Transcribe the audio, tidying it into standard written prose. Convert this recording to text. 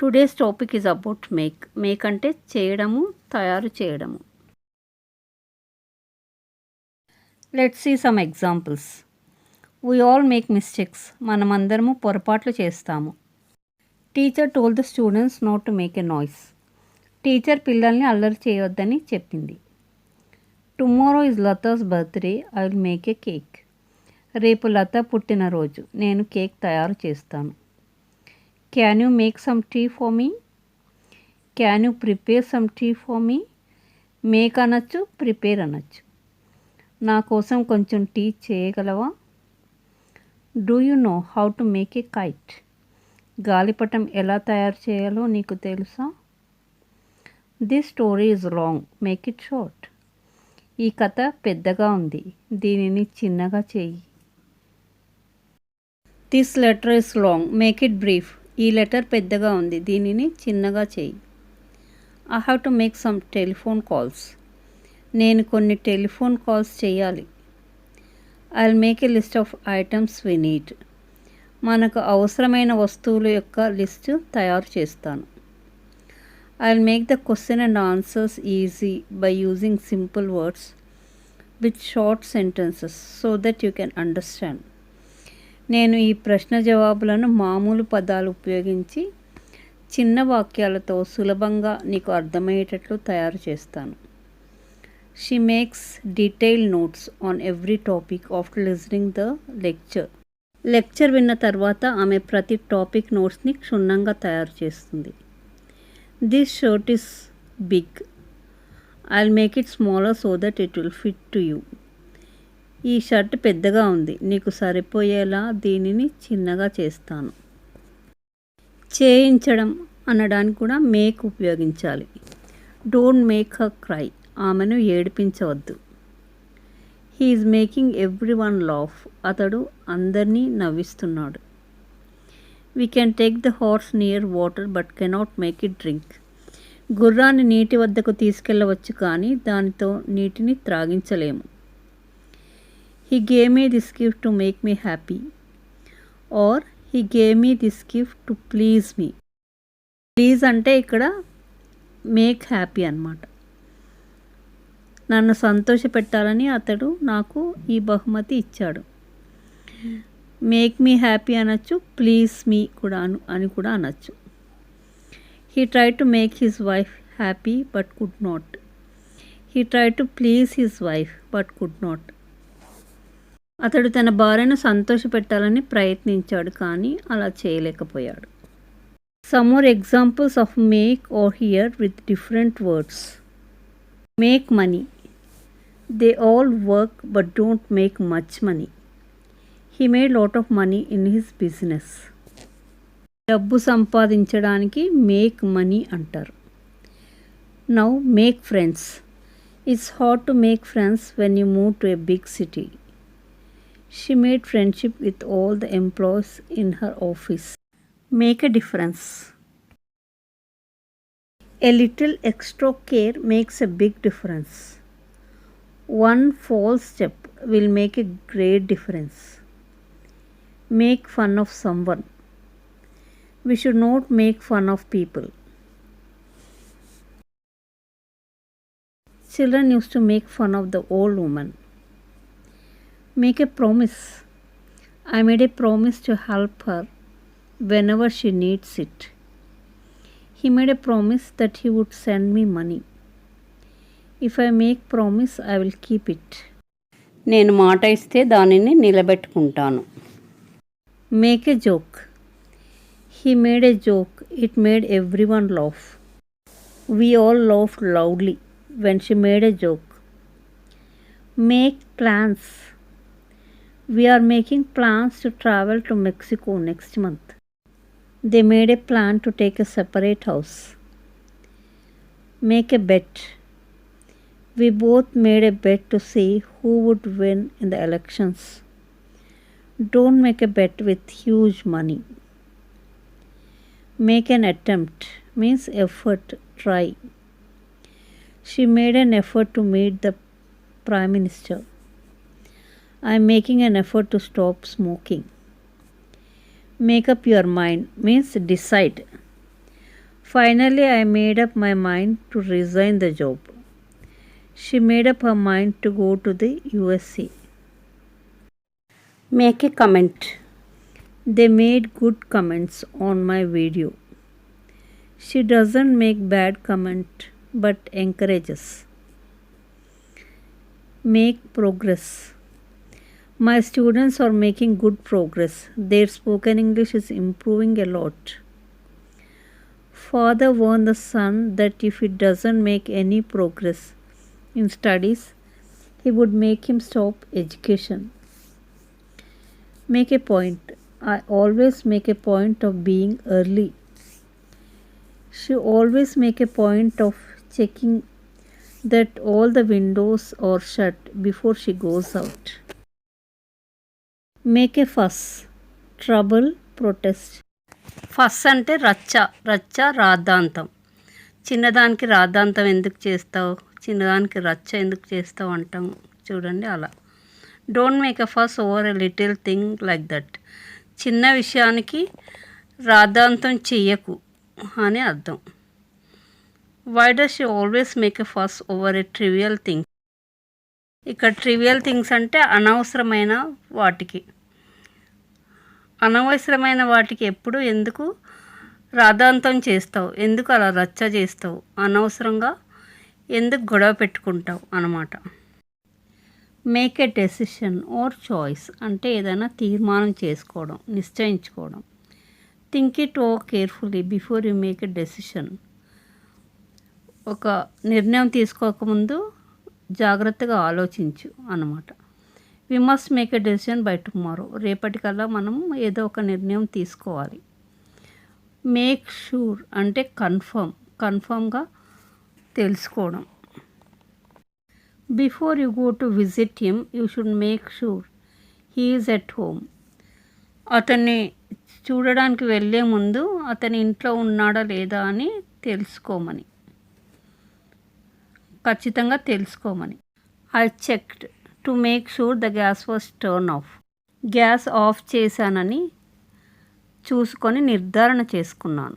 Today's topic is about make. Make అంటే చేయడము, తయారు చేయడము. Let's see some examples. We all make mistakes. మనమందరము పొరపాట్లు చేస్తాము. Teacher told the students not to make a noise. Teacher పిల్లల్ని అల్లరి చేయొద్దని చెప్పింది. Tomorrow is Lata's birthday, I will make a cake. రేపు లత పుట్టినరోజు, నేను కేక్ తయారు చేస్తాను. Can you make some tea for me? Can you prepare some tea for me? Make అనొచ్చు, ప్రిపేర్ అనొచ్చు. నా కోసం కొంచెం టీ చేయగలవా? Do you know how to make a kite? గాలిపటం ఎలా తయారు చేయాలో నీకు తెలుసా? This story is long, make it short. ఈ కథ పెద్దగా ఉంది, దీనిని చిన్నగా చేయి. This letter is long, make it brief. ఈ లెటర్ పెద్దగా ఉంది, దీనిని చిన్నగా చేయి. I have to make some telephone calls. నేను కొన్ని టెలిఫోన్ కాల్స్ చేయాలి. I will make a list of items we need. మనకు అవసరమైన వస్తువుల యొక్క లిస్టు తయారు చేస్తాను. I will make the question and answers easy by using simple words with short sentences so that you can understand. నేను ఈ ప్రశ్న జవాబులను మామూలు పదాలు ఉపయోగించి చిన్న వాక్యాలతో సులభంగా నీకు అర్థమయ్యేటట్లు తయారు చేస్తాను. She makes detailed notes on every topic after listening the lecture. Lecture విన్న తర్వాత ఆమె ప్రతి టాపిక్ నోట్స్ని క్షుణ్ణంగా తయారు చేస్తుంది. This shirt is big, I will make it smaller so that it will fit to you. ఈ షర్ట్ పెద్దగా ఉంది, నీకు సరిపోయేలా దీనిని చిన్నగా చేస్తాను. చేయించడం అనడానికి కూడా మేక్ ఉపయోగించాలి. Don't make her cry. ఆమెను ఏడిపించవద్దు. He is making everyone laugh. అతడు అందరినీ నవ్విస్తున్నాడు. We can take the horse near water but cannot make it drink. గుర్రాన్ని నీటి వద్దకు తీసుకెళ్ళవచ్చు, కానీ దానితో నీటిని త్రాగించలేము. He gave me this gift to make me happy, or he gave me this gift to please me. Please అంటే ఇక్కడ మేక్ హ్యాపీ అన్నమాట. నన్ను సంతోషపెట్టాలని అతడు నాకు ఈ బహుమతి ఇచ్చాడు. మేక్ మీ హ్యాపీ అనొచ్చు, ప్లీజ్ మీ కూడా అని కూడా అనొచ్చు. He try to make his wife happy but could not. He try to please his wife but could not. అతడు తన భార్యను సంతోషపెట్టాలని ప్రయత్నించాడు, కానీ అలా చేయలేకపోయాడు. Some more examples of make are here with different words. Make money. They all work but don't make much money. He made lot of money in his business. డబ్బు సంపాదించడానికి మేక్ మనీ అంటారు. Now make friends. It's hard to make friends when you move to a big city. She made friendship with all the employees in her office. Make a difference. A little extra care makes a big difference. One false step will make a great difference. Make fun of someone. We should not make fun of people. Children used to make fun of the old woman. Make a promise. I made a promise to help her whenever she needs it. He made a promise that he would send me money. If I make promise, I will keep it. నేను మాట ఇస్తే దానిని నిలబెట్టుకుంటాను. Make a joke. He made a joke. It made everyone laugh. We all laughed loudly when she made a joke. Make plans. We are making plans to travel to Mexico next month. They made a plan to take a separate house. Make a bet. We both made a bet to see who would win in the elections. Don't make a bet with huge money. Make an attempt means effort, try. She made an effort to meet the Prime Minister. I am making an effort to stop smoking. Make up your mind means decide. Finally, I made up my mind to resign the job. She made up her mind to go to the USA. Make a comment. They made good comments on my video. She doesn't make bad comment but encourages. Make progress. My students are making good progress. Their spoken English is improving a lot. Father warned the son that if he doesn't make any progress in studies, he would make him stop education. Make a point. I always make a point of being early. She always make a point of checking that all the windows are shut before she goes out. Make a fuss. Trouble, protest. ఫస్ అంటే రచ్చ రాద్ధాంతం. చిన్నదానికి రాద్ధాంతం ఎందుకు చేస్తావు, చిన్నదానికి రచ్చ ఎందుకు చేస్తావు అంటాం చూడండి అలా. Don't make a fuss over a little thing like that. చిన్న విషయానికి రాద్ధాంతం చెయ్యకు అని అర్థం. Why does she always make a fuss over a trivial thing. ఇక్కడ ట్రివియల్ థింగ్స్ అంటే అనవసరమైన వాటికి ఎప్పుడు ఎందుకు రాద్ధాంతం చేస్తావు, ఎందుకు అలా రచ్చ చేస్తావు, అనవసరంగా ఎందుకు గొడవ పెట్టుకుంటావు అన్నమాట. Make a decision or choice అంటే ఏదైనా తీర్మానం చేసుకోవడం, నిశ్చయించుకోవడం. Think it over carefully before you make a decision. ఒక నిర్ణయం తీసుకోకముందు జాగ్రత్తగా ఆలోచించు అన్నమాట. We must make a decision by tomorrow. రేపటికల్లా మనం ఏదో ఒక నిర్ణయం తీసుకోవాలి. మేక్ షూర్ అంటే కన్ఫర్మ్గా తెలుసుకోవడం. Before you go to visit him you should make sure he is at home. అతన్ని చూడడానికి వెళ్ళే ముందు అతని ఇంట్లో ఉన్నాడా లేదా అని ఖచ్చితంగా తెలుసుకోమని. I checked to make sure the gas was turn off. Gas off చేశానని చూసుకొని నిర్ధారణ చేసుకున్నాను.